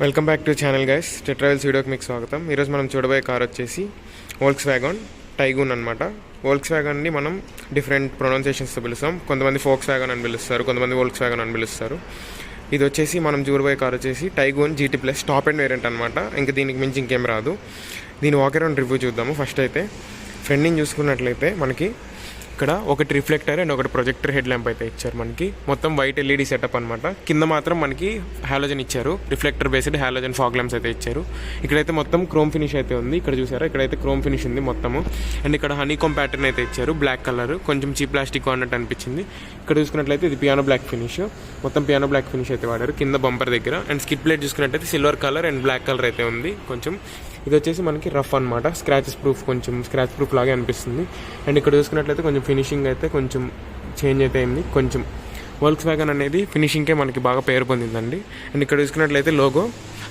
Welcome back to channel guys. Travels వీడియోకి మీకు స్వాగతం. ఈరోజు మనం చూడబోయే కార్ వచ్చేసి Volkswagen Taigun అనమాట. Volkswagenని మనం డిఫరెంట్ ప్రొనౌన్సియేషన్స్తో పిలుస్తాం. కొంతమంది Volkswagen అని పిలుస్తారు, కొంతమంది Volkswagen అని పిలుస్తారు. ఇది వచ్చేసి మనం చూడబోయే కార్ వచ్చేసి Taigun GT+ top and variant అనమాట. ఇంకా దీనికి మించి ఇంకేం రాదు. దీని వాక్ అరౌండ్ రివ్యూ చూద్దాము. ఫస్ట్ అయితే ఫ్రంట్ నుంచి చూసుకున్నట్లయితే మనకి ఇక్కడ ఒకటి రిఫ్లెక్టర్ అండ్ ఒకటి ప్రొజెక్టర్ హెడ్ ల్యాంప్ అయితే ఇచ్చారు. మనకి మొత్తం వైట్ ఎల్ఈడి సెటప్ అనమాట. కింద మాత్రం మనకి హాలోజన్ ఇచ్చారు, reflector based halogen fog lamps అయితే ఇచ్చారు. ఇక్కడైతే మొత్తం క్రోమ్ ఫినిష్ అయితే ఉంది. ఇక్కడ చూసారా, ఇక్కడైతే క్రోమ్ ఫినిష్ ఉంది మొత్తము. అండ్ ఇక్కడ హనీకామ్ ప్యాటర్న్ అయితే ఇచ్చారు, బ్లాక్ కలర్, కొంచెం చీప్ ప్లాస్టిక్ అన్నట్టు అనిపించింది. ఇక్కడ చూసుకున్నట్లయితే ఇది పియానో బ్లాక్ ఫినిష్, మొత్తం పియానో బ్లాక్ ఫినిష్ అయితే వాడారు కింద బంపర్ దగ్గర. అండ్ స్కిడ్ ప్లేట్ చూసుకున్నట్లయితే silver colour and black colour అయితే ఉంది కొంచెం. ఇది వచ్చేసి మనకి రఫ్ అనమాట, స్క్రాచెస్ ప్రూఫ్, కొంచెం స్క్రాచ్ ప్రూఫ్ లాగే అనిపిస్తుంది. అండ్ ఇక్కడ చూసుకున్నట్లయితే కొంచెం ఫినిషింగ్ అయితే కొంచెం చేంజ్ అయితే అయింది. కొంచెం Volkswagen అనేది ఫినిషింగ్కే మనకి బాగా పేరు పొందిందండి. అండ్ ఇక్కడ చూసుకున్నట్లయితే లోగో,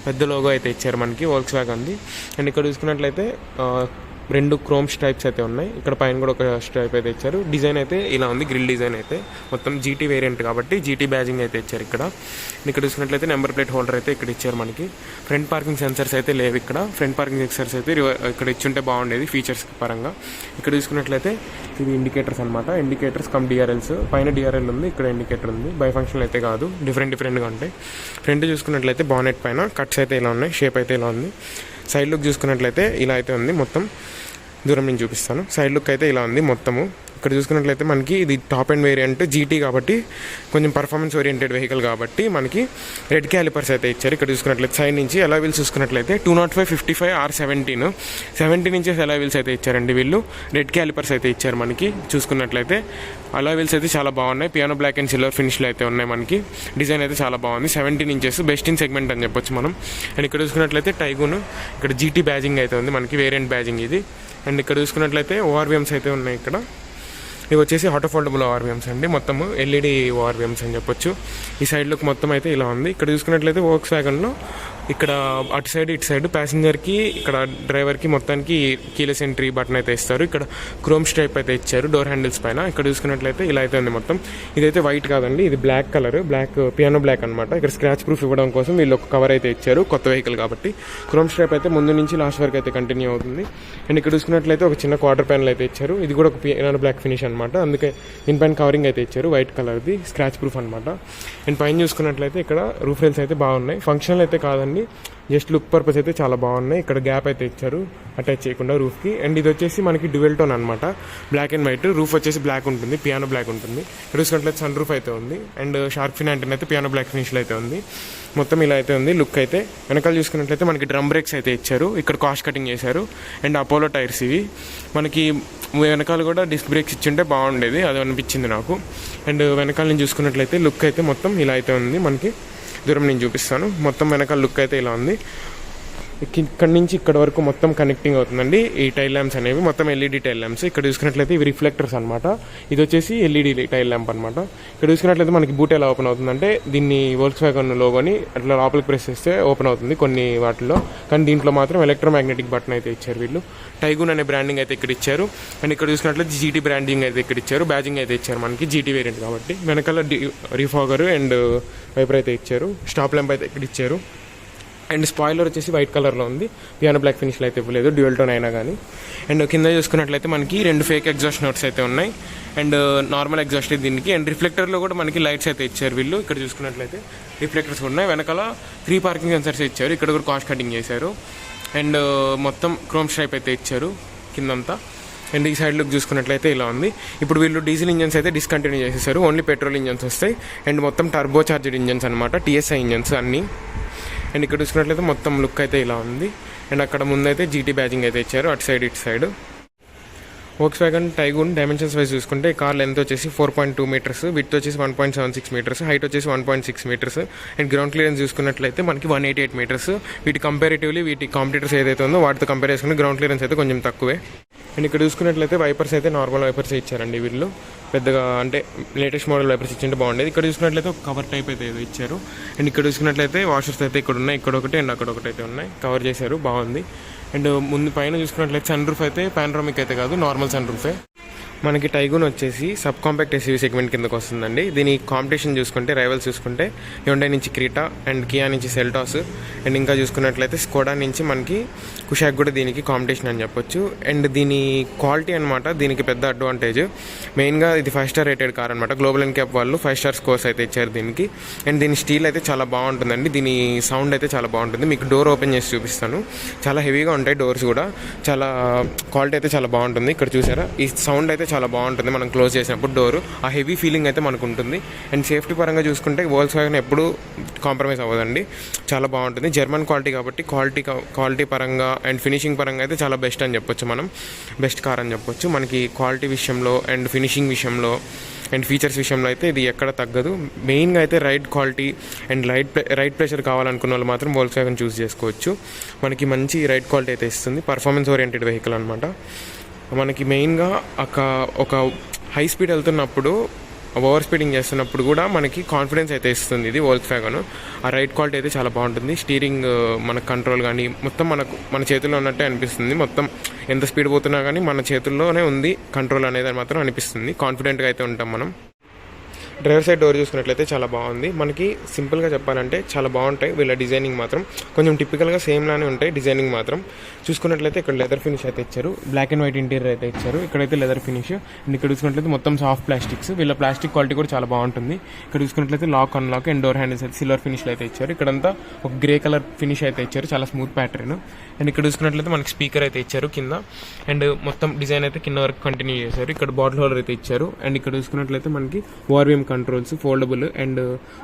పెద్ద లోగో అయితే ఇచ్చారు మనకి Volkswagenది. అండ్ ఇక్కడ చూసుకున్నట్లయితే రెండు క్రోమ్ స్ట్రైప్స్ అయితే ఉన్నాయి. ఇక్కడ పైన కూడా ఒక స్ట్రైప్ అయితే ఇచ్చారు. డిజైన్ అయితే ఇలా ఉంది, గ్రిల్ డిజైన్ అయితే మొత్తం జీటీ వేరియంట్ కాబట్టి జీటీ బ్యాజింగ్ అయితే ఇచ్చారు ఇక్కడ. ఇక్కడ చూసుకున్నట్లయితే నెంబర్ ప్లేట్ హోల్డర్ అయితే ఇక్కడ ఇచ్చారు మనకి. ఫ్రంట్ పార్కింగ్ సెన్సర్స్ అయితే లేవు ఇక్కడ. ఫ్రంట్ పార్కింగ్ సెన్సర్స్ అయితే ఇక్కడ ఇచ్చుంటే బాగుండేది ఫీచర్స్ పరంగా. ఇక్కడ చూసుకున్నట్లయితే ఇది ఇండికేటర్స్ అనమాట, ఇండికేటర్స్ కమ్ డిఆర్ఎల్స్. పైన డిఆర్ఎల్ ఉంది, ఇక్కడ ఇండికేటర్ ఉంది. బై ఫంక్షనల్ అయితే కాదు, డిఫరెంట్గా ఉంటాయి. ఫ్రంట్ చూసుకున్నట్లయితే బానెట్ పైన కట్స్ అయితే ఇలా ఉన్నాయి, షేప్ అయితే ఇలా ఉంది. సైడ్ లుక్ చూసుకున్నట్లయితే ఇలా అయితే ఉంది. మొత్తం దూరం నుంచి చూపిస్తాను. సైడ్ లుక్ అయితే ఇలా ఉంది మొత్తము. ఇక్కడ చూసుకున్నట్లయితే మనకి ఇది టాప్ అండ్ వేరియంట్ జీటీ కాబట్టి కొంచెం పర్ఫార్మెన్స్ ఓరియంటెడ్ వెహికల్ కాబట్టి మనకి రెడ్ క్యాలిపర్స్ అయితే ఇచ్చారు. ఇక్కడ చూసుకున్నట్లయితే సైడ్ నుంచి ఎలా వీల్స్ చూసుకున్నట్లయితే 205, 55, R17 ఇంచెస్ ఎలా వీల్స్ అయితే ఇచ్చారండి వీళ్ళు. రెడ్ క్యాలిపర్స్ అయితే ఇచ్చారు మనకి. చూసుకున్నట్లయితే అలా వీల్స్ అయితే చాలా బాగున్నాయి. పియానో బ్లాక్ అండ్ సిల్వర్ ఫినిష్లో అయితే ఉన్నాయి మనకి. డిజైన్ అయితే చాలా బాగుంది. 17 ఇంచెస్ బెస్ట్ ఇన్ సెగ్మెంట్ అని చెప్పొచ్చు మనం. అండ్ ఇక్కడ చూసుకున్నట్లయితే టైగూన్, ఇక్కడ జీటీ బ్యాజింగ్ అయితే ఉంది మనకి, వేరియంట్ బ్యాజింగ్ ఇది. అండ్ ఇక్కడ చూసుకున్నట్లయితే ఓఆర్విఎమ్స్ అయితే ఉన్నాయి ఇక్కడ. ఇవి వచ్చేసి ఆటో ఫోల్డబుల్ ఓఆర్విఎమ్స్ అండి, మొత్తము ఎల్ఈడి ఓఆర్విఎమ్స్ అని చెప్పొచ్చు. ఈ సైడ్ లుక్ మొత్తం అయితే ఇలా ఉంది. ఇక్కడ చూసుకున్నట్లయితే Volkswagenలో ఇక్కడ అటు సైడ్ ఇటు సైడ్ ప్యాసింజర్కి, ఇక్కడ డ్రైవర్కి మొత్తానికి కీలెస్ ఎంట్రీ బటన్ అయితే ఇస్తారు. ఇక్కడ క్రోమ్ స్ట్రైప్ అయితే ఇచ్చారు డోర్ హ్యాండిల్స్ పైన. ఇక్కడ చూసుకున్నట్లయితే ఇలా అయితే ఉంది మొత్తం. ఇదైతే వైట్ కాదండి, ఇది black colour, black piano black అనమాట. ఇక్కడ స్క్రాచ్ ప్రూఫ్ ఇవ్వడం కోసం వీళ్ళు ఒక కవర్ అయితే ఇచ్చారు, కొత్త వెహికల్ కాబట్టి. క్రోమ్ స్ట్రైప్ అయితే ముందు నుంచి లాస్ట్ వరకు అయితే కంటిన్యూ అవుతుంది. అండ్ ఇక్కడ చూసుకున్నట్లయితే ఒక చిన్న క్వార్టర్ ప్యానల్ అయితే ఇచ్చారు. ఇది కూడా ఒక పియానో బ్లాక్ ఫినిష్ అనమాట, అందుకే దీనిపైన కవరింగ్ అయితే ఇచ్చారు వైట్ కలర్ది, స్క్రాచ్ ప్రూఫ్ అనమాట. అండ్ పైన చూసుకున్నట్లయితే ఇక్కడ రూఫ్ రైల్స్ అయితే బాగున్నాయి, ఫంక్షనల్ అయితే కాదండి, జస్ట్ లుక్ పర్పస్ అయితే చాలా బాగున్నాయి. ఇక్కడ గ్యాప్ అయితే ఇచ్చారు అటాచ్ చేయకుండా రూఫ్కి. అండ్ ఇది వచ్చేసి మనకి డ్యూయల్ టోన్ అనమాట, బ్లాక్ అండ్ వైట్. రూఫ్ వచ్చేసి బ్లాక్ ఉంటుంది, పియానో బ్లాక్ ఉంటుంది. ఇక్కడ చూసుకున్నట్లయితే సన్ రూఫ్ అయితే ఉంది. అండ్ షార్క్ ఫిన్ యాంటెన్నా అయితే పియానో బ్లాక్ ఫినిష్లో అయితే ఉంది. మొత్తం ఇలా అయితే ఉంది లుక్ అయితే. వెనకాల చూసుకున్నట్లయితే మనకి డ్రమ్ బ్రేక్స్ అయితే ఇచ్చారు, ఇక్కడ కాస్ట్ కటింగ్ చేశారు. అండ్ అపోలో టైర్స్ ఇవి మనకి. వెనకాల కూడా డిస్క్ బ్రేక్స్ ఇచ్చింటే బాగుండేది, అది అనిపించింది నాకు. అండ్ వెనకాల నుంచి చూసుకున్నట్లయితే లుక్ అయితే మొత్తం ఇలా అయితే ఉంది మనకి. దూరం నేను చూపిస్తాను. మొత్తం వెనకాల లుక్ అయితే ఇలా ఉంది. ఇక్కడ నుంచి ఇక్కడ వరకు మొత్తం కనెక్టింగ్ అవుతుందండి ఈ టైల్ ల్యాంప్స్ అనేవి, మొత్తం ఎల్ఈడి టైల్ ల్యాంప్స్. ఇక్కడ చూసుకున్నట్లయితే ఇవి రిఫ్లెక్టర్స్ అనమాట. ఇది వచ్చేసి ఎల్ఈడి టైల్ ల్యాంప్ అనమాట. ఇక్కడ చూసుకున్నట్లయితే మనకి బూట్ ఎలా ఓపెన్ అవుతుందంటే, దీన్ని Volkswagen లోగోని అట్లా లోపలికి ప్రెస్ చేస్తే ఓపెన్ అవుతుంది కొన్ని వాటిల్లో, కానీ దీంట్లో మాత్రం ఎలక్ట్రోమాగ్నెటిక్ బటన్ అయితే ఇచ్చారు వీళ్ళు. టైగూన్ అనే బ్రాండింగ్ అయితే ఇక్కడ ఇచ్చారు. అండ్ ఇక్కడ చూసుకున్నట్లయితే జీటీ బ్రాండింగ్ అయితే ఇక్కడ ఇచ్చారు, బ్యాజింగ్ అయితే ఇచ్చారు మనకి, జీటీ వేరియంట్ కాబట్టి. వెనకాల రీఫాగర్ అండ్ వైపర్ అయితే ఇచ్చారు, స్టాప్ ల్యాంప్ అయితే ఇక్కడ ఇచ్చారు. అండ్ స్పాయిలర్ వచ్చేసి వైట్ కలర్లో ఉంది, పియానో బ్లాక్ ఫినిష్లో అయితే ఇవ్వలేదు, డ్యూయల్ టోన్ అయినా కానీ. అండ్ కింద చూసుకున్నట్లయితే మనకి రెండు ఫేక్ ఎగ్జాస్ట్ నోట్స్ అయితే ఉన్నాయి, అండ్ నార్మల్ ఎగ్జాస్ట్ దీనికి. అండ్ రిఫ్లెక్టర్లో కూడా మనకి లైట్స్ అయితే ఇచ్చారు వీళ్ళు. ఇక్కడ చూసుకున్నట్లయితే రిఫ్లెక్టర్స్ ఉన్నాయి. వెనకాల 3 పార్కింగ్ సెన్సర్స్ ఇచ్చారు, ఇక్కడ కూడా కాస్ట్ కటింగ్ చేశారు. అండ్ మొత్తం క్రోమ్ స్ట్రైప్ అయితే ఇచ్చారు కిందంతా. అండ్ ఈ సైడ్ లుక్ చూసుకున్నట్లయితే ఇలా ఉంది. ఇప్పుడు వీళ్ళు డీజిల్ ఇంజన్స్ అయితే డిస్కంటిన్యూ చేసేసారు, ఓన్లీ పెట్రోల్ ఇంజన్స్ వస్తాయి. అండ్ మొత్తం టర్బో చార్జెడ్ ఇంజన్స్ అనమాట, TSI ఇంజన్స్ అన్నీ. అండ్ ఇక్కడ చూసుకున్నట్లయితే మొత్తం లుక్ అయితే ఇలా ఉంది. అండ్ అక్కడ ముందైతే జీటీ బ్యాజింగ్ అయితే ఇచ్చారు, అటు సైడ్ ఇటు side. Volkswagen Taigun dimensions wise చూసుకుంటే ఈ కార్ లెంత్ వచ్చేసి 4.2 మీటర్స్, విడ్త్ వచ్చేసి 1.76 మీటర్స్, హైట్ వచ్చేసి 1.6 మీటర్స్. అండ్ గ్రౌండ్ క్లియరెన్స్ చూసుకున్నట్లయితే మనకి 188 మీటర్స్. వీటి కంపారిటివ్లీ వీటి కాంపిటీటర్స్ ఏదైతే ఉందో వాటితో కంపేర్ చేసుకుంటే గ్రౌండ్ క్లియరెన్స్ అయితే కొంచెం తక్కువే. అండ్ ఇక్కడ చూసుకున్నట్లయితే వైపర్స్ అయితే నార్మల్ వైపర్స్ ఇచ్చారండి వీళ్ళు, పెద్దగా అంటే లేటెస్ట్ మోడల్ వైపర్స్ ఇచ్చింటే బాగుండేది. ఇక్కడ చూసుకున్నట్లయితే ఒక కవర్ టైప్ అయితే ఇచ్చారు. అండ్ ఇక్కడ చూసుకున్నట్లయితే వాషర్స్ అయితే ఇక్కడ ఉన్నాయి, ఇక్కడ ఒకటి అండ్ అక్కడ ఒకటి అయితే ఉన్నాయి, కవర్ చేశారు, బాగుంది. అండ్ ముందు పైన చూసుకున్నట్లయితే సన్ రూఫ్ అయితే పానరామిక్ అయితే కాదు, నార్మల్ సన్ రూఫే. మనకి టైగూన్ వచ్చేసి సబ్ కాంపాక్ట్ ఎస్యూవీ సెగ్మెంట్ కిందకు వస్తుందండి. దీని కాంపిటీషన్ చూసుకుంటే రైవల్స్ చూసుకుంటే హ్యుండై నుంచి క్రీటా అండ్ కియా నుంచి సెల్టాస్ అండ్ ఇంకా చూసుకున్నట్లయితే స్కోడా నుంచి మనకి కుషాక్ కూడా దీనికి కాంపిటీషన్ అని చెప్పొచ్చు. అండ్ దీని క్వాలిటీ అనమాట దీనికి పెద్ద అడ్వాంటేజ్. మెయిన్గా ఇది 5 స్టార్ రేటెడ్ కార్ అనమాట. గ్లోబల్ ఎన్క్యాప్ వాళ్ళు 5 స్టార్ స్కోర్స్ అయితే ఇచ్చారు దీనికి. అండ్ దీని స్టీల్ అయితే చాలా బాగుంటుందండి. దీని సౌండ్ అయితే చాలా బాగుంటుంది. మీకు డోర్ ఓపెన్ చేసి చూపిస్తాను. చాలా హెవీగా ఉంటాయి డోర్స్ కూడా. చాలా క్వాలిటీ అయితే చాలా బాగుంటుంది. ఇక్కడ చూసారా ఈ సౌండ్ అయితే చాలా బాగుంటుంది మనం క్లోజ్ చేసినప్పుడు డోరు. ఆ హెవీ ఫీలింగ్ అయితే మనకు ఉంటుంది. అండ్ సేఫ్టీ పరంగా చూసుకుంటే వోల్క్స్వాగన్ ఎప్పుడు కాంప్రమైజ్ అవ్వదండి. చాలా బాగుంటుంది. జర్మన్ క్వాలిటీ కాబట్టి క్వాలిటీ పరంగా అండ్ ఫినిషింగ్ పరంగా అయితే చాలా బెస్ట్ అని చెప్పొచ్చు. మనం బెస్ట్ కార్ అని చెప్పొచ్చు. మనకి క్వాలిటీ విషయంలో అండ్ ఫినిషింగ్ విషయంలో అండ్ ఫీచర్స్ విషయంలో అయితే ఇది ఎక్కడ తగ్గదు. మెయిన్గా అయితే ride quality and ride pressure కావాలనుకున్న వాళ్ళు మాత్రం వోల్క్స్వాగన్ చూస్ చేసుకోవచ్చు. మనకి మంచి రైడ్ క్వాలిటీ అయితే ఇస్తుంది. పర్ఫార్మెన్స్ ఓరియంటెడ్ వెహికల్ అనమాట. మనకి మెయిన్గా ఒక హై స్పీడ్ వెళ్తున్నప్పుడు ఓవర్ స్పీడింగ్ చేస్తున్నప్పుడు కూడా మనకి కాన్ఫిడెన్స్ అయితే ఇస్తుంది ఇది వోల్క్స్వాగన్. ఆ రైడ్ క్వాలిటీ అయితే చాలా బాగుంటుంది. స్టీరింగ్ మన కంట్రోల్ కానీ మొత్తం మన చేతుల్లో ఉన్నట్టే అనిపిస్తుంది. మొత్తం ఎంత స్పీడ్ పోతున్నా కానీ మన చేతుల్లోనే ఉంది కంట్రోల్ అనేది మాత్రం అనిపిస్తుంది. కాన్ఫిడెంట్గా అయితే ఉంటాం మనం. డ్రైవర్ సైడ్ డోర్ చూసుకున్నట్లయితే చాలా బాగుంది. మనకి సింపుల్గా చెప్పాలంటే చాలా బాగుంటాయి. వీళ్ళ డిజైనింగ్ మాత్రం కొంచెం టిపికల్గా సేమ్ లానే ఉంటాయి. డిజైనింగ్ మాత్రం చూసుకున్నట్లయితే ఇక్కడ లెదర్ ఫినిష్ అయితే ఇచ్చారు. బ్లాక్ అండ్ వైట్ ఇంటీరియర్ అయితే ఇచ్చారు. ఇక్కడైతే లెదర్ ఫినిష్. అండ్ ఇక్కడ చూసుకున్నట్లయితే మొత్తం సాఫ్ట్ ప్లాస్టిక్స్. వీళ్ళ ప్లాస్టిక్ క్వాలిటీ కూడా చాలా బాగుంటుంది. ఇక్కడ చూసుకున్నట్లయితే lock unlock and door handles అయితే సిల్వర్ ఫినిష్లో అయితే ఇచ్చారు. ఇక్కడంతా ఒక గ్రే కలర్ ఫినిష్ అయితే ఇచ్చారు. చాలా స్మూత్ ప్యాటర్న్. అండ్ ఇక్కడ చూసుకున్నట్లయితే మనకి స్పీకర్ అయితే ఇచ్చారు కింద. అండ్ మొత్తం డిజైన్ అయితే కింద వరకు కంటిన్యూ చేశారు. ఇక్కడ బాటిల్ హోల్డర్ అయితే ఇచ్చారు. అండ్ ఇక్కడ చూసుకున్నట్లయితే మనకి ORVM controls, foldable and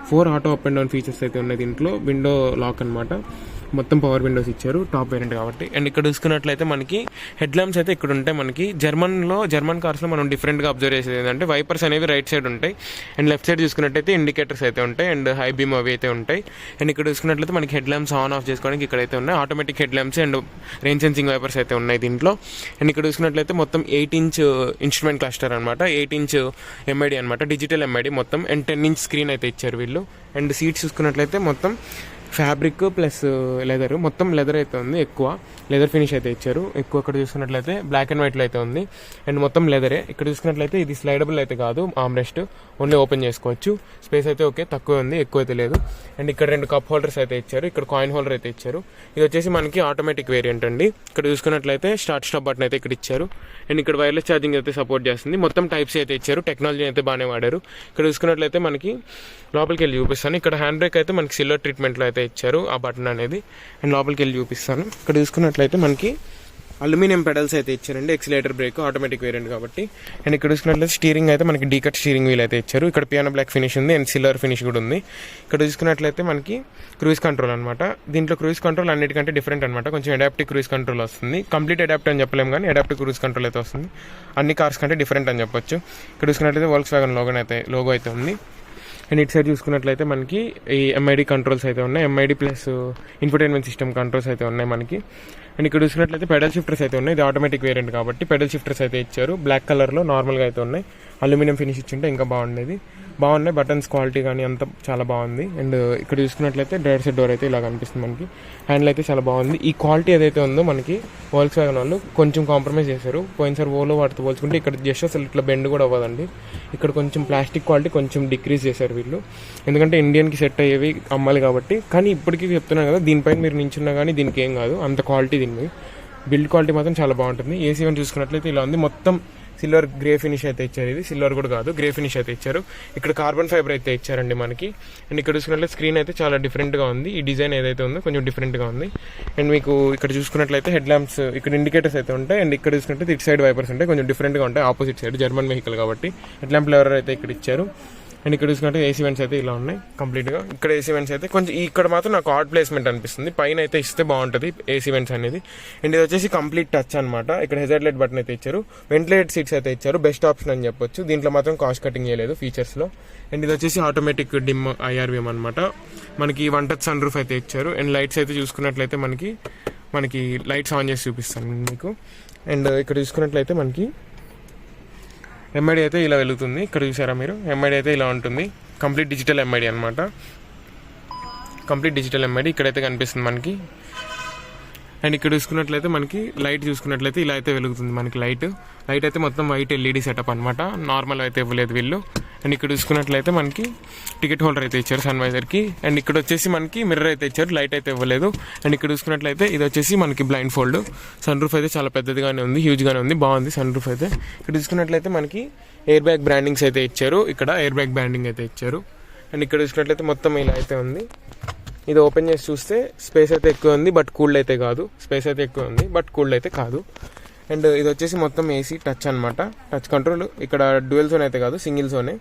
4 auto up and down features అయితే ఉన్నాయి దీంట్లో. విండో లాక్ అనమాట. మొత్తం పవర్ విండోస్ ఇచ్చారు టాప్ వేరియంట్ కాబట్టి. అండ్ ఇక్కడ చూసుకున్నట్లయితే మనకి హెడ్ ల్యాంప్స్ అయితే ఇక్కడ ఉంటాయి. మనకి జర్మన్ కార్స్లో మనం డిఫరెంట్గా అబ్జర్వ్ చేసేది ఏంటంటే వైపర్స్ అనేవి రైట్ సైడ్ ఉంటాయి. అండ్ లెఫ్ట్ సైడ్ చూసుకున్నట్లయితే ఇండికేటర్స్ అయితే ఉంటాయి. అండ్ హై బీమ్ అవి అయితే ఉంటాయి. అండ్ ఇక్కడ చూసుకున్నట్లయితే మనకి హెడ్ ల్యాంప్స్ ఆన్ ఆఫ్ చేసుకోవడానికి ఇక్కడైతే ఉన్నాయి. Automatic head lamps and rain sensing wipers అయితే ఉన్నాయి దీంట్లో. అండ్ ఇక్కడ చూసుకున్నట్లయితే మొత్తం 8 ఇంచ్ ఇన్స్ట్రుమెంట్ క్లస్టర్ అనమాట. 8 ఇంచ్ ఎంఐడి అనమాట. డిజిటల్ ఎంఐడి మొత్తం. అండ్ 10 ఇంచ్ స్క్రీన్ అయితే ఇచ్చారు వీళ్ళు. అండ్ సీట్స్ చూసుకున్నట్లయితే మొత్తం ఫ్యాబ్రిక్ ప్లస్ లెదర్, మొత్తం లెదర్ అయితే ఉంది. ఎక్కువ లెదర్ ఫినిష్ అయితే ఇచ్చారు. ఎక్కువ ఇక్కడ చూసుకున్నట్లయితే బ్లాక్ అండ్ వైట్లో అయితే ఉంది. అండ్ మొత్తం లెదరే. ఇక్కడ చూసుకున్నట్లయితే ఇది స్లైడబుల్ అయితే కాదు, ఆమ్రెస్ట్ ఓన్లీ ఓపెన్ చేసుకోవచ్చు. స్పేస్ అయితే ఓకే తక్కువ ఉంది, ఎక్కువ అయితే లేదు. అండ్ ఇక్కడ 2 కప్ హోల్డర్స్ అయితే ఇచ్చారు. ఇక్కడ కాయిన్ హోల్డర్ అయితే ఇచ్చారు. ఇది వచ్చేసి మనకి ఆటోమేటిక్ వేరియంట్ అండి. ఇక్కడ చూసుకున్నట్లయితే స్టాప్ బటన్ అయితే ఇక్కడ ఇచ్చారు. అండ్ ఇక్కడ వైర్లెస్ ఛార్జింగ్ అయితే సపోర్ట్ చేస్తుంది. మొత్తం టైప్స్ అయితే ఇచ్చారు. టెక్నాలజీ అయితే బాగానే వాడారు. ఇక్కడ చూసుకున్నట్లయితే మనకి లోపలికి వెళ్ళి చూపిస్తాను. ఇక్కడ హ్యాండ్ బ్రేక్ అయితే మనకి సిల్వర్ ట్రీట్మెంట్లో అయితే ఇచ్చారు ఆ బటన్ అనేది. అండ్ లోపలికి వెళ్ళి చూపిస్తాను. ఇక్కడ చూసుకున్నట్లయితే మనకి అల్యూమినియం పెడల్స్ అయితే ఇచ్చారండి. ఎక్సిలేటర్ బ్రేక్ ఆటోమేటిక్ వేరియంట్ కాబట్టి. అండ్ ఇక్కడ చూసుకున్నట్లయితే స్టీరింగ్ అయితే మనకి డీకట్ స్టీరింగ్ వీల్ అయితే ఇచ్చారు. ఇక్కడ పియానో బ్లాక్ ఫినిష్ ఉంది అండ్ సిల్వర్ ఫినిష్ కూడా ఉంది. ఇక్కడ చూసుకున్నట్లయితే మనకి క్రూజ్ కంట్రోల్ అనమాట. దీంట్లో క్రూజ్ కంట్రోల్ అన్నిటికంటే డిఫరెంట్ అనమాట. కొంచెం అడాప్టివ్ క్రూజ్ కంట్రోల్ వస్తుంది. కంప్లీట్ అడాప్ట్ అని చెప్పలేము కానీ అడాప్టివ్ క్రూజ్ కంట్రోల్ అయితే వస్తుంది. అన్ని కార్స్ కంటే డిఫరెంట్ అని చెప్పొచ్చు. ఇక్కడ చూసుకున్నట్లయితే వోల్క్స్వాగన్ లోగో అయితే ఉంది. అండ్ ఇటు సైడ్ చూసుకున్నట్లయితే మనకి ఈ ఎంఐడి కంట్రోల్స్ అయితే ఉన్నాయి. MID plus infotainment system controls అయితే ఉన్నాయి మనకి. అండ్ ఇక్కడ చూసుకున్నట్లయితే పెడల్ షిఫ్టర్స్ అయితే ఉన్నాయి. ఇది ఆటోమేటిక్ వేరియంట్ కాబట్టి పెడల్ షిఫ్టర్స్ అయితే ఇచ్చారు. బ్లాక్ కలర్లో నార్మల్గా అయితే ఉన్నాయి. అల్యూమినియం ఫినిష్ ఇచ్చింటే ఇంకా బాగుండేది. బాగున్నాయి బటన్స్ క్వాలిటీ కానీ అంతా చాలా బాగుంది. అండ్ ఇక్కడ చూసుకున్నట్లయితే డ్రైవర్ సైడ్ డోర్ అయితే ఇలా కనిపిస్తుంది మనకి. హ్యాండిల్ అయితే చాలా బాగుంది. ఈ క్వాలిటీ ఏదైతే ఉందో మనకి వోల్క్స్వాగన్ వాళ్ళు కొంచెం కాంప్రమైజ్ చేశారు. పోయినసారి ఓలో వాటితో పోల్చుకుంటే ఇక్కడ జస్ట్ అసలు ఇట్లా బెండ్ కూడా అవ్వదండి. ఇక్కడ కొంచెం ప్లాస్టిక్ క్వాలిటీ కొంచెం డిక్రీజ్ చేశారు వీళ్ళు. ఎందుకంటే ఇండియన్కి సెట్ అయ్యేవి అమ్మాలి కాబట్టి. కానీ ఇప్పటికీ చెప్తున్నాను కదా, దీనిపైన మీరు నించున్నా కానీ దీనికి ఏం కాదు, అంత క్వాలిటీ దీన్ని. బిల్డ్ క్వాలిటీ మాత్రం చాలా బాగుంటుంది. ఏసీ వన్ చూసుకున్నట్లయితే ఇలా ఉంది. మొత్తం సిల్వర్ గ్రే ఫినిష్ అయితే ఇచ్చారు. ఇది సిల్వర్ కూడా కాదు, గ్రే ఫినిష్ అయితే ఇచ్చారు. ఇక్కడ కార్బన్ ఫైబర్ అయితే ఇచ్చారండి మనకి. అండ్ ఇక్కడ చూసుకున్నట్లయితే స్క్రీన్ అయితే చాలా డిఫరెంట్గా ఉంది. ఈ డిజైన్ ఏదైతే ఉందో కొంచెం డిఫరెంట్గా ఉంది. అండ్ మీకు ఇక్కడ చూసుకున్నట్లయితే హెడ్ ల్యాంప్స్, ఇక్కడ ఇండికేటర్స్ అయితే ఉంటాయి. అండ్ ఇక్కడ చూసుకున్నట్లయితే ఇటు సైడ్ వైపర్స్ ఉంటాయి, కొంచెం డిఫరెంట్గా ఉంటాయి. ఆపోజిట్ సైడ్ జర్మన్ వెహికల్ కాబట్టి హెడ్ ల్యాంప్ లెవర్ అయితే ఇక్కడ ఇచ్చారు. అండ్ ఇక్కడ చూసుకుంటే ఏసీ వెంట్స్ అయితే ఇలా ఉన్నాయి కంప్లీట్గా. ఇక్కడ ఏసీ వెంట్స్ అయితే కొంచెం ఇక్కడ మాత్రం నాకు ఆడ్ ప్లేస్మెంట్ అనిపిస్తుంది. పైన అయితే ఇస్తే బాగుంటుంది ఏసీ వెంట్స్ అనేది. అండ్ ఇది వచ్చేసి కంప్లీట్ టచ్ అనమాట. ఇక్కడ హెజార్డ్ లైట్ బటన్ అయితే ఇచ్చారు. వెంటిలేటెడ్ సీట్స్ అయితే ఇచ్చారు. బెస్ట్ ఆప్షన్ అని చెప్పొచ్చు. దీంట్లో మాత్రం కాస్ట్ కటింగ్ చేయలేదు ఫీచర్స్లో. అండ్ ఇది వచ్చేసి ఆటోమేటిక్ డిమ్ ఐఆర్వీఎం అనమాట. మనకి 1 టచ్ సన్ రూఫ్ అయితే ఇచ్చారు. అండ్ లైట్స్ అయితే చూసుకున్నట్లయితే మనకి లైట్స్ ఆన్ చేసి చూపిస్తాను మీకు. అండ్ ఇక్కడ చూసుకున్నట్లయితే మనకి ఎంఐడి అయితే ఇలా వెలుగుతుంది. ఇక్కడ చూసారా మీరు, ఎంఐడి అయితే ఇలా ఉంటుంది. కంప్లీట్ డిజిటల్ ఎంఐడి అనమాట. కంప్లీట్ డిజిటల్ ఎంఐడి ఇక్కడైతే కనిపిస్తుంది మనకి. అండ్ ఇక్కడ చూసుకున్నట్లయితే మనకి లైట్ చూసుకున్నట్లయితే ఇలా అయితే వెలుగుతుంది మనకి లైట్ అయితే మొత్తం వైట్ ఎల్ఈడి సెటప్ అనమాట, నార్మల్ అయితే ఇవ్వలేదు వీళ్ళు. అండ్ ఇక్కడ చూసుకున్నట్లయితే మనకి టికెట్ హోల్డర్ అయితే ఇచ్చారు సన్వైజర్కి. అండ్ ఇక్కడ వచ్చేసి మనకి మిర్రర్ అయితే ఇచ్చారు, లైట్ అయితే ఇవ్వలేదు. అండ్ ఇక్కడ చూసుకున్నట్లయితే ఇది వచ్చేసి మనకి బ్లైండ్ ఫోల్డ్. సన్ రూఫ్ అయితే చాలా పెద్దదిగానే ఉంది, హ్యూజ్గానే ఉంది, బాగుంది సన్ రూఫ్ అయితే. ఇక్కడ చూసుకున్నట్లయితే మనకి ఎయిర్ బ్యాగ్ బ్రాండింగ్స్ అయితే ఇచ్చారు, ఇక్కడ ఎయిర్ బ్యాగ్ బ్రాండింగ్ అయితే ఇచ్చారు. అండ్ ఇక్కడ చూసుకున్నట్లయితే మొత్తం ఇలా అయితే ఉంది. ఇది ఓపెన్ చేసి చూస్తే స్పేస్ అయితే ఎక్కువ ఉంది బట్ కూల్డ్ అయితే కాదు, స్పేస్ అయితే ఎక్కువ ఉంది బట్ కూల్డ్ అయితే కాదు. అండ్ ఇది వచ్చేసి మొత్తం ఏసీ టచ్ అనమాట, టచ్ కంట్రోల్. ఇక్కడ డ్యూయల్ జోన్ అయితే కాదు, సింగిల్ జోనే.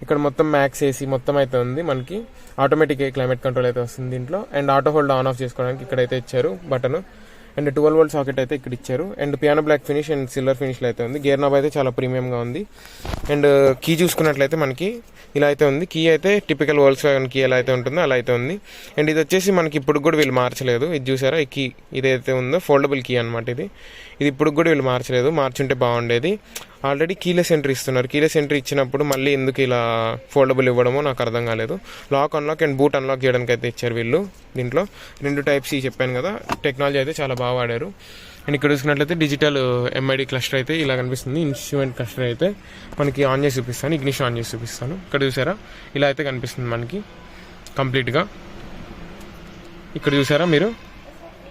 ఇక్కడ మొత్తం మ్యాక్స్ ఏసీ మొత్తం అయితే ఉంది మనకి. ఆటోమేటిక్ క్లైమేట్ కంట్రోల్ అయితే వస్తుంది దీంట్లో. And auto hold on off చేసుకోవడానికి ఇక్కడైతే ఇచ్చారు బటన్. అండ్ 12 వోల్ట్ సాకెట్ అయితే ఇక్కడ ఇచ్చారు. And piano black finish and silver ఫినిష్లో అయితే ఉంది. గేర్ నాబ్ అయితే చాలా ప్రీమియంగా ఉంది. అండ్ కీ చూసుకున్నట్లయితే మనకి ఇలా అయితే ఉంది. కీ అయితే టిపికల్ Volkswagen కీ ఎలా అయితే ఉంటుందో అలా అయితే ఉంది. అండ్ ఇది వచ్చేసి మనకి ఇప్పుడు కూడా వీళ్ళు మార్చలేదు. ఇది చూసారా, ఈ కీ ఇదైతే ఉందో ఫోల్డబుల్ కీ అనమాట. ఇది ఇప్పుడు కూడా వీళ్ళు మార్చలేదు, మార్చుంటే బాగుండేది. ఆల్రెడీ కీలెస్ ఎంట్రీ ఇస్తున్నారు. కీలెస్ ఎంట్రీ ఇచ్చినప్పుడు మళ్ళీ ఎందుకు ఇలా ఫోల్డబుల్ ఇవ్వడమో నాకు అర్థం కాలేదు. Lock unlock and boot unlock చేయడానికి అయితే ఇచ్చారు వీళ్ళు. దీంట్లో 2 టైప్స్ చెప్పాను కదా, టెక్నాలజీ అయితే చాలా బాగా వాడారు. అండ్ ఇక్కడ చూసుకున్నట్లయితే డిజిటల్ ఎంఐడి క్లస్టర్ అయితే ఇలా కనిపిస్తుంది. ఇన్స్ట్రుమెంట్ క్లస్టర్ అయితే మనకి ఆన్ చేసి చూపిస్తాను, ఇగ్నిషన్ ఆన్ చేసి చూపిస్తాను. ఇక్కడ చూసారా, ఇలా అయితే కనిపిస్తుంది మనకి కంప్లీట్గా. ఇక్కడ చూసారా మీరు,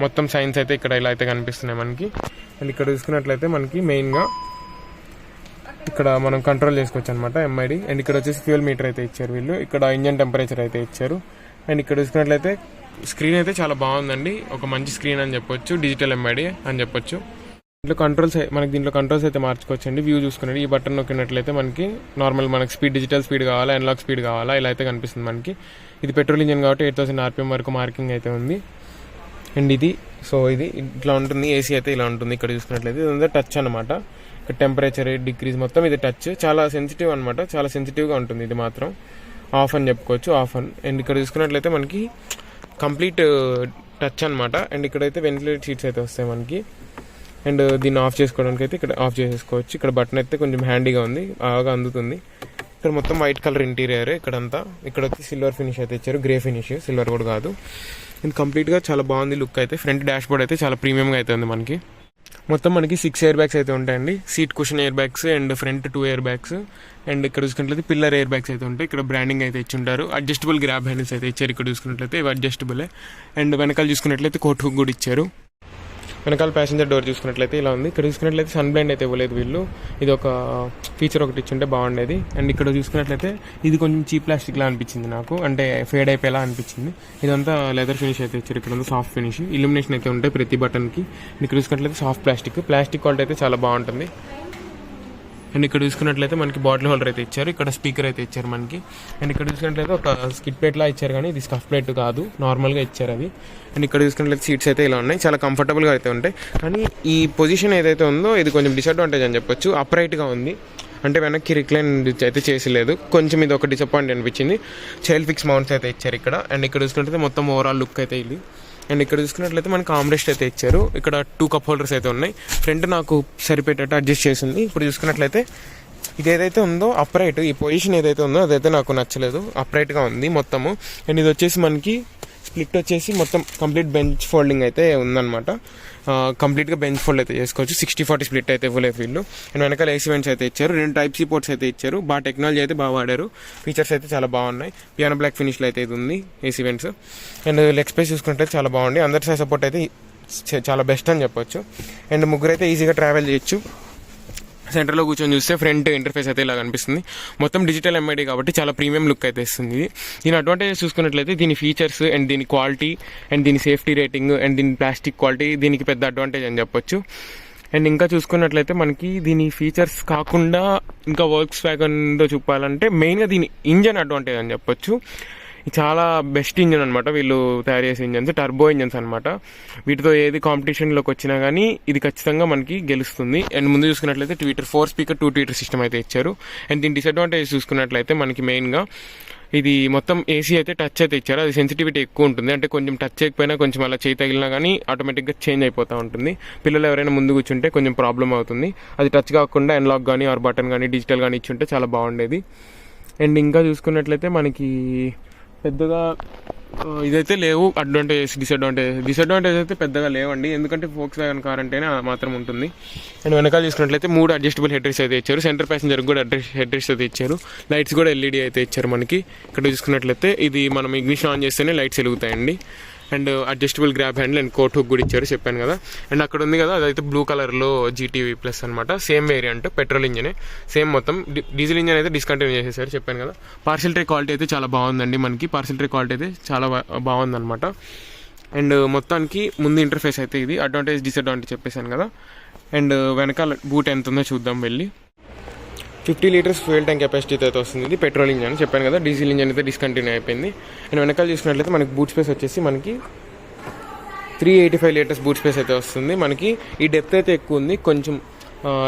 మొత్తం సైన్స్ అయితే ఇక్కడ ఇలా అయితే కనిపిస్తున్నాయి మనకి. అండ్ ఇక్కడ చూసుకున్నట్లయితే మనకి మెయిన్గా ఇక్కడ మనం కంట్రోల్ చేసుకోవచ్చు అనమాట ఎంఐడి. అండ్ ఇక్కడ వచ్చేసి ఫ్యూయల్ మీటర్ అయితే ఇచ్చారు వీళ్ళు. ఇక్కడ ఇంజన్ టెంపరేచర్ అయితే ఇచ్చారు. అండ్ ఇక్కడ చూసుకున్నట్లయితే స్క్రీన్ అయితే చాలా బాగుందండి, ఒక మంచి స్క్రీన్ అని చెప్పొచ్చు, డిజిటల్ ఎంఐడి అని చెప్పొచ్చు. దీంట్లో కంట్రోల్స్ అయితే మార్చుకోవచ్చు అండి. వ్యూ చూసుకున్నట్టు ఈ బటన్ నొక్కినట్లయితే మనకి నార్మల్ మనకి స్పీడ్, డిజిటల్ స్పీడ్ కావాలా, అనలాగ్ స్పీడ్ కావాలా, ఇలా అయితే కనిపిస్తుంది మనకి. ఇది పెట్రోల్ ఇంజన్ కాబట్టి 8000 RPM వరకు మార్కింగ్ అయితే ఉంది. అండ్ ఇది ఇట్లా ఉంటుంది. ఏసీ అయితే ఇలా ఉంటుంది. ఇక్కడ చూసుకున్నట్లయితే ఇదంతా టచ్ అనమాట. ఇక్కడ టెంపరేచర్ డిక్రీజ్ మొత్తం ఇది టచ్, చాలా సెన్సిటివ్ అనమాట, చాలా సెన్సిటివ్గా ఉంటుంది. ఇది మాత్రం ఆఫ్ అని చెప్పుకోవచ్చు, ఆఫ్ అని. అండ్ ఇక్కడ చూసుకున్నట్లయితే మనకి కంప్లీట్ టచ్ అనమాట. అండ్ ఇక్కడైతే వెంటిలేటెడ్ సీట్స్ అయితే వస్తాయి మనకి. అండ్ దీన్ని ఆఫ్ చేసుకోవడానికి అయితే ఇక్కడ ఆఫ్ చేసేసుకోవచ్చు. ఇక్కడ బటన్ అయితే కొంచెం హ్యాండీగా ఉంది, బాగా అందుతుంది. ఇక్కడ మొత్తం వైట్ కలర్ ఇంటీరియర్ ఇక్కడంతా. ఇక్కడ వచ్చి సిల్వర్ ఫినిష్ అయితే ఇచ్చారు, గ్రే ఫినిష్, సిల్వర్ కూడా కాదు. అండ్ కంప్లీట్గా చాలా బాగుంది లుక్ అయితే. ఫ్రంట్ డాష్ బోర్డ్ అయితే చాలా ప్రీమియంగా అయితే ఉంది మనకి. మొత్తం మనకి 6 ఎయిర్ బ్యాగ్స్ అయితే ఉంటాయండి. Seat cushion air bags and front 2 air bags. And ఇక్కడ చూసుకున్నట్లయితే పిల్లర్ ఎయిర్ బ్యాగ్స్ అయితే ఉంటాయి. ఇక్కడ బ్రాండింగ్ అయితే ఇచ్చి ఉంటారు. అడ్జస్టబుల్ గ్రాబ్ హ్యాండిల్స్ అయితే ఇచ్చారు. ఇక్కడ చూసుకున్నట్లయితే ఇవి అడ్జస్టబుల్. అండ్ వెనకాల చూసుకున్నట్లయితే కోట్ హుక్ కూడా ఇచ్చారు. వెనకాల ప్యాసింజర్ డోర్ చూసుకున్నట్లయితే ఇలా ఉంది. ఇక్కడ చూసుకున్నట్లయితే సన్ బ్లైండ్ అయితే ఇవ్వలేదు వీళ్ళు, ఇది ఒక ఫీచర్ ఒకటి ఇచ్చుంటే బాగుండేది. అండ్ ఇక్కడ చూసుకున్నట్లయితే ఇది కొంచెం చీప్ ప్లాస్టిక్లా అనిపించింది నాకు, అంటే ఫేడ్ అయిపోయేలా అనిపించింది. ఇదంతా లెదర్ ఫినిష్ అయితే ఇచ్చారు. ఇక్కడ సాఫ్ట్ ఫినిష్, ఇల్యూమినేషన్ అయితే ఉంటాయి ప్రతి బటన్కి. ఇక్కడ చూసుకున్నట్లయితే సాఫ్ట్ ప్లాస్టిక్ క్వాలిటీ అయితే చాలా బాగుంటుంది. అండ్ ఇక్కడ చూసుకున్నట్లయితే మనకి బాటిల్ హోల్డర్ అయితే ఇచ్చారు. ఇక్కడ స్పీకర్ అయితే ఇచ్చారు మనకి. అండ్ ఇక్కడ చూసుకున్నట్లయితే ఒక స్కిట్ ప్లేట్లా ఇచ్చారు, కానీ ఇది స్కఫ్ ప్లేట్ కాదు, నార్మల్గా ఇచ్చారు అది. అండ్ ఇక్కడ చూసుకున్నట్లయితే సీట్స్ అయితే ఇలా ఉన్నాయి, చాలా కంఫర్టబుల్గా అయితే ఉంటాయి. కానీ ఈ పొజిషన్ ఏదైతే ఉందో ఇది కొంచెం డిసడ్వాంటేజ్ అని చెప్పొచ్చు. అప్రైట్గా ఉంది, అంటే వెనక్కి రిక్లైన్ అయితే చేసలేదు, కొంచెం ఇది ఒక డిసప్పాయింట్ అనిపించింది. చైల్డ్ ఫిక్స్ మౌంట్స్ అయితే ఇచ్చారు ఇక్కడ. అండ్ ఇక్కడ చూసుకున్నట్లయితే మొత్తం ఓవరాల్ లుక్ అయితే ఇది. అండ్ ఇక్కడ చూసుకున్నట్లయితే మనకి ఆమ్రెస్ట్ అయితే ఇచ్చారు. ఇక్కడ 2 కప్ హోల్డర్స్ అయితే ఉన్నాయి. ఫ్రంట్ నాకు సరిపెట్టేటట్టు అడ్జస్ట్ చేసింది. ఇప్పుడు చూసుకున్నట్లయితే ఇది ఏదైతే ఉందో అప్రైట్, ఈ పొజిషన్ ఏదైతే ఉందో అదైతే నాకు నచ్చలేదు, అప్రైట్గా ఉంది మొత్తము. అండ్ ఇది వచ్చేసి మనకి స్ప్లిట్ వచ్చేసి మొత్తం కంప్లీట్ బెంచ్ ఫోల్డింగ్ అయితే ఉందన్నమాట. కంప్లీట్గా బెంచ్ ఫోల్డ్ అయితే చేసుకోవచ్చు. 60-40 స్ప్లిట్ అయితే ఇవ్వలేదు వీళ్ళు. అండ్ వెనకాల ఏసీ వెంట్స్ అయితే ఇచ్చారు. 2 Type-C పోర్ట్స్ అయితే ఇచ్చారు. బాగా టెక్నాలజీ అయితే బాగా వాడారు. ఫీచర్స్ అయితే చాలా బాగున్నాయి. పియానో బ్లాక్ ఫినిష్లో అయితే ఇది ఉంది AC vents. And leg space చూసుకుంటే చాలా బాగుంది. అందరి సైజ్ సపోర్ట్ అయితే చాలా బెస్ట్ అని చెప్పొచ్చు. అండ్ ముగ్గురు అయితే ఈజీగా ట్రావెల్ చేయొచ్చు. సెంటర్లో కూర్చొని చూస్తే ఫ్రంట్ ఇంటర్ఫేస్ అయితే ఇలా కనిపిస్తుంది. మొత్తం డిజిటల్ ఎంఐడి కాబట్టి చాలా ప్రీమియం లుక్ అయితే ఇస్తుంది. దీని అడ్వాంటేజెస్ చూసుకున్నట్లయితే దీని ఫీచర్స్ అండ్ దీని క్వాలిటీ అండ్ దీని సేఫ్టీ రేటింగ్ అండ్ దీని ప్లాస్టిక్ క్వాలిటీ దీనికి పెద్ద అడ్వాంటేజ్ అని చెప్పొచ్చు. అండ్ ఇంకా చూసుకున్నట్లయితే మనకి దీని ఫీచర్స్ కాకుండా ఇంకా Volkswagenతో చెప్పాలంటే మెయిన్గా దీని ఇంజన్ అడ్వాంటేజ్ అని చెప్పొచ్చు. చాలా బెస్ట్ ఇంజన్ అనమాట వీళ్ళు తయారు చేసే ఇంజన్స్, టర్బో ఇంజన్స్ అనమాట. వీటితో ఏది కాంపిటీషన్లోకి వచ్చినా కానీ ఇది ఖచ్చితంగా మనకి గెలుస్తుంది. అండ్ ముందు చూసుకున్నట్లయితే 4 స్పీకర్ 2 ట్వీటర్ సిస్టమ్ అయితే ఇచ్చారు. అండ్ దీని డిసడ్వాంటేజ్ చూసుకున్నట్లయితే మనకి మెయిన్గా ఇది మొత్తం ఏసీ అయితే టచ్ అయితే ఇచ్చారు. అది సెన్సిటివిటీ ఎక్కువ ఉంటుంది, అంటే కొంచెం టచ్ చేయకపోయినా కొంచెం అలా చేయి తగిలినా కానీ ఆటోమేటిక్గా చేంజ్ అయిపోతూ ఉంటుంది. పిల్లలు ఎవరైనా ముందు కూర్చుంటే కొంచెం ప్రాబ్లం అవుతుంది. అది టచ్ కాకుండా అన్లాక్ కానీ ఆర్ బటన్ కానీ డిజిటల్ కానీ ఇచ్చుంటే చాలా బాగుండేది. అండ్ ఇంకా చూసుకున్నట్లయితే మనకి పెద్దగా ఇదైతే లేవు. డిసడ్వాంటేజ్ అయితే పెద్దగా లేవండి, ఎందుకంటే Volkswagen కార్ అంటేనే మాత్రం ఉంటుంది. అండ్ వెనకాల చూసుకున్నట్లయితే 3 అడ్జస్టబుల్ హెడ్ రెస్ట్ అయితే ఇచ్చారు. సెంటర్ ప్యాసింజర్కి కూడా హెడ్ రెస్ట్ అయితే ఇచ్చారు. లైట్స్ కూడా LED అయితే ఇచ్చారు మనకి. ఇక్కడ చూసుకున్నట్లయితే ఇది మనం ఇగ్నిషన్ ఆన్ చేస్తేనే లైట్స్ వెలుగుతాయండి. And adjustable grab handle and coat hook కూడా ఇచ్చారు, చెప్పాను కదా. అండ్ అక్కడ ఉంది కదా, అదైతే బ్లూ కలర్లో GT+ అనమాట. సేమ్ వేరియంట్, పెట్రోల్ ఇంజనే సేమ్ మొత్తం. డీజిల్ ఇంజన్ అయితే డిస్కంటిన్యూ చేసేసారు, చెప్పాను కదా. పార్సల్ ట్రే క్వాలిటీ అయితే చాలా బాగుందండి మనకి. పార్సల్ ట్రే క్వాలిటీ అయితే చాలా బాగుందన్నమాట. అండ్ మొత్తానికి ముందు ఇంటర్ఫేస్ అయితే ఇది. అడ్వాంటేజ్ డిసడ్వాంటేజ్ చెప్పేశాను కదా. అండ్ వెనకాల బూట్ ఎంత ఉందో చూద్దాం వెళ్ళి. 50 లీటర్స్ ఫ్యూయల్ ట్యాంక్ కెపాసిటీతో అయితే వస్తుంది. ఇది పెట్రోల్ ఇంజన్, చెప్పాను కదా. డీజిల్ ఇంజన్ అయితే డిస్కంటిన్యూ అయిపోయింది. అండ్ వెనకాల చూసుకున్నట్లయితే మనకి బూట్ స్పేస్ వచ్చేసి మనకి 385 లీటర్స్ బూట్ స్పేస్ అయితే వస్తుంది మనకి. ఈ డెప్త్ అయితే ఎక్కువ ఉంది, కొంచెం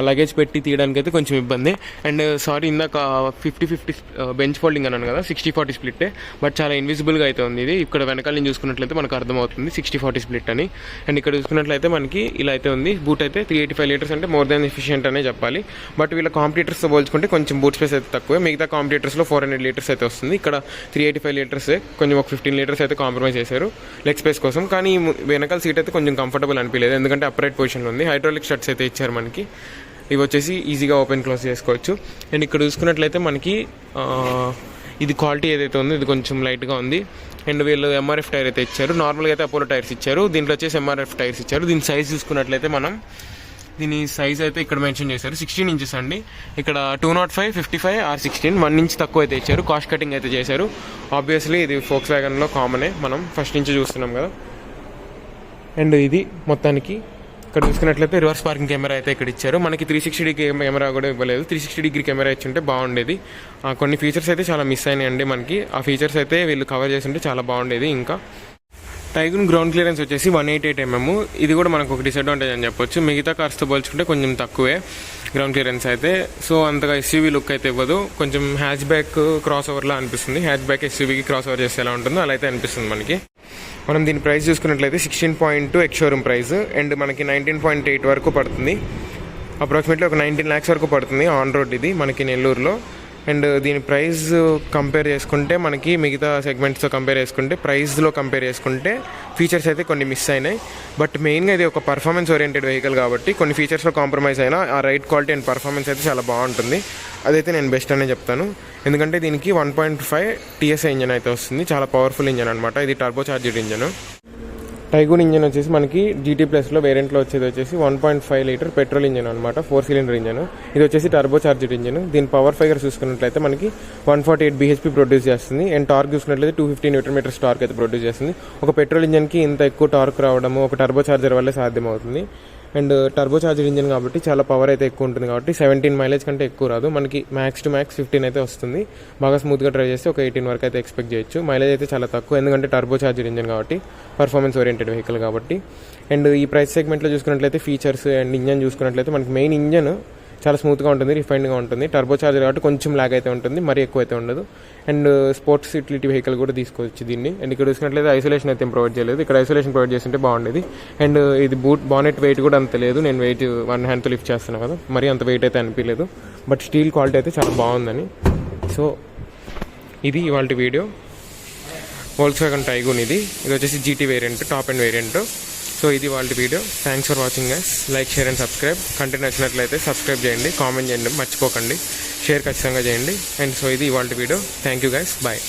లగేజ్ పెట్టి తీయడానికి అయితే కొంచెం ఇబ్బంది. అండ్ సారీ, ఇందాక 50-50 బెంచ్ ఫోల్డింగ్ అన్నాను కదా, 60-40 స్ప్లిట్. బట్ చాలా ఇన్విజిబుల్గా అయితే ఉంది ఇది. ఇక్కడ వెనకాల నుంచి చూసుకున్నట్లయితే మనకు అర్థమవుతుంది 60-40 స్ప్లిట్ అని. అండ్ ఇక్కడ చూసుకున్నట్లయితే మనకి ఇలా అయితే ఉంది. బూట్ అయితే 385 లీటర్స్ అంటే మోర్ దాన్ ఎఫిషియెంట్ అనే చెప్పాలి. బట్ వీళ్ళ కాంపిటీటర్స్తో పోల్చుకుంటే కొంచెం బూట్ స్పేస్ అయితే తక్కువే. మిగతా కాంపిటీటర్స్లో 400 లీటర్స్ అయితే వస్తుంది. ఇక్కడ 385 లీటర్సే, కొంచెం ఒక 15 లీటర్స్ అయితే కాంప్రమైజ్ చేశారు లెగ్ స్పేస్ కోసం. కానీ వెనకాల సీట్ అయితే కొంచెం కంఫర్టబుల్ అనిపించలేదు, ఎందుకంటే అప్రైట్ పొజిషన్లో ఉంది. హైడ్రాలిక్ స్టడ్స్ అయితే ఇచ్చారు మనకి. ఇవి వచ్చేసి ఈజీగా ఓపెన్ క్లోజ్ చేసుకోవచ్చు. అండ్ ఇక్కడ చూసుకున్నట్లయితే మనకి ఇది క్వాలిటీ ఏదైతే ఉందో ఇది కొంచెం లైట్గా ఉంది. అండ్ వీళ్ళు MRF టైర్ అయితే ఇచ్చారు. నార్మల్గా అయితే అపోలో టైర్స్ ఇచ్చారు, దీంట్లో వచ్చేసి MRF టైర్స్ ఇచ్చారు. దీని సైజ్ చూసుకున్నట్లయితే దీని సైజ్ అయితే ఇక్కడ మెన్షన్ చేశారు 16 ఇంచెస్ అండి. ఇక్కడ 205, 55 or 16 1 ఇంచ్ తక్కువ అయితే ఇచ్చారు. కాస్ట్ కటింగ్ అయితే చేశారు. ఆబ్వియస్లీ ఇది Volkswagenలో కామనే, మనం ఫస్ట్ నుంచి చూస్తున్నాం కదా. అండ్ ఇది మొత్తానికి ఇక్కడ చూసుకున్నట్లయితే రివర్స్ పార్కింగ్ కెమెరా అయితే ఇక్కడ ఇచ్చారు మనకి. 360 డిగ్రీ కెమెరా కూడా ఇవ్వలేదు. 360 డిగ్రీ కెమెరా ఇచ్చుంటే బాగుండేది. కొన్ని ఫీచర్స్ అయితే చాలా మిస్ అయినాయండి మనకి. ఆ ఫీచర్స్ అయితే వీళ్ళు కవర్ చేస్తుంటే చాలా బాగుండేది. ఇంకా టైగున్ గ్రౌండ్ క్లియరెన్స్ వచ్చేసి 188 mm. ఇది కూడా మనకు ఒక డిసడ్వాంటేజ్ అని చెప్పొచ్చు. మిగతా కార్స్తో పోల్చుకుంటే కొంచెం తక్కువే గ్రౌండ్ క్లియరెన్స్ అయితే. సో అంతగా SUV లుక్ అయితే ఇవ్వదు, కొంచెం హ్యాచ్ బ్యాక్ క్రాస్ ఓవర్లా అనిపిస్తుంది. హ్యాచ్ బ్యాక్ SUVకి క్రాస్ ఓవర్ చేస్తే ఎలా ఉంటుందో అలా అయితే అనిపిస్తుంది మనకి. మనం దీని ప్రైస్ చూసుకున్నట్లయితే 16.2 ఎక్స్ షోరూమ్ ప్రైస్. అండ్ మనకి 19.8 వరకు పడుతుంది. అప్రాక్సిమేట్లీ ఒక 19 lakhs వరకు పడుతుంది ఆన్ రోడ్ ఇది మనకి నెల్లూరులో. అండ్ దీని ప్రైస్ కంపేర్ చేసుకుంటే మనకి మిగతా సెగ్మెంట్స్తో కంపేర్ చేసుకుంటే, ప్రైస్లో కంపేర్ చేసుకుంటే ఫీచర్స్ అయితే కొన్ని మిస్ అయినాయి. బట్ మెయిన్గా ఇది ఒక పర్ఫార్మెన్స్ ఓరియంటెడ్ వెహికల్ కాబట్టి కొన్ని ఫీచర్స్లో కాంప్రమైజ్ అయినా ఆ రైడ్ క్వాలిటీ అండ్ పర్ఫార్మెన్స్ అయితే చాలా బాగుంటుంది. అదైతే నేను బెస్ట్ అనే చెప్తాను, ఎందుకంటే దీనికి 1.5 TSI ఇంజన్ అయితే వస్తుంది. చాలా పవర్ఫుల్ ఇంజన్ అనమాట. ఇది టర్బో చార్జ్డ్ ఇంజన్. టైగూన్ ఇంజన్ వచ్చేసి మనకి GT+లో వేరియంట్లో వచ్చేసి 1.5 లీటర్ పెట్రోల్ ఇంజన్ అనమాట, 4 సిలిండర్ ఇంజన్. ఇది వచ్చేసి టర్బో చార్జ్డ్ ఇంజన్. దీని పవర్ ఫైగర్ చూసుకున్నట్లయితే మనకి 148 bhp ప్రొడ్యూస్ చేస్తుంది. అండ్ టార్క్ చూసుకున్నట్లయితే 250 Nm టార్క్ అయితే ప్రొడ్యూస్ చేస్తుంది. ఒక పెట్రోల్ ఇంజన్కి ఇంత ఎక్కువ టార్క్ రావడము ఒక టర్బో చార్జర్ వల్లే సాధ్యమవుతుంది. అండ్ టర్బో చార్జర్ ఇంజన్ కాబట్టి చాలా పవర్ అయితే ఎక్కువ ఉంటుంది కాబట్టి 17 మైలేజ్ కంటే ఎక్కువ రాదు మనకి. మ్యాక్స్ టు మ్యాక్స్ 15 అయితే వస్తుంది. బాగా స్మూత్గా డ్రైవ్ చేస్తే ఒక 18 వరకు అయితే ఎక్స్పెక్ట్ చేయొచ్చు. మైలేజ్ అయితే చాలా తక్కువ, ఎందుకంటే టర్బో చార్జర్ ఇంజన్ కాబట్టి, పర్ఫార్మెన్స్ ఓరియంటెడ్ వెహికల్ కాబట్టి. అండ్ ఈ ప్రైస్ సెగ్మెంట్లో చూసుకున్నట్లయితే ఫీచర్స్ అండ్ ఇంజన్ చూసుకున్నట్లయితే మనకి మెయిన్ ఇంజన్ చాలా స్మూత్గా ఉంటుంది, రిఫైన్డ్గా ఉంటుంది. టర్బో చార్జర్ కాబట్టి కొంచెం లాగ్ అయితే ఉంటుంది, మరీ ఎక్కువ అయితే ఉండదు. అండ్ స్పోర్ట్స్ యూటిలిటీ వెహికల్ కూడా తీసుకోవచ్చు దీన్ని. అండ్ ఇక్కడ చూసినట్లయితే ఐసోలేషన్ అయితే ప్రొవైడ్ చేయలేదు, ఇక్కడ ఐసోలేషన్ ప్రొవైడ్ చేస్తుంటే బాగుండేది. అండ్ ఇది బానెట్ వెయిట్ కూడా అంత లేదు. నేను వెయిట్ 1 హ్యాండ్తో లిఫ్ట్ చేస్తున్నాను కదా, మరీ అంత వెయిట్ అయితే అనిపించలేదు. బట్ స్టీల్ క్వాలిటీ అయితే చాలా బాగుందని. సో ఇది ఇవాళ వీడియో. Volkswagen Taigun ఇది వచ్చేసి GT variant, top and variant. So ఇది వాళ్ళ వీడియో. Thanks for watching guys. Like, share and subscribe. Content నచ్చినట్లయితే సబ్స్క్రైబ్ చేయండి, కామెంట్ చేయండి, మర్చిపోకండి, షేర్ ఖచ్చితంగా చేయండి. అండ్ సో ఇది వాళ్ళ వీడియో. Thank you guys, bye.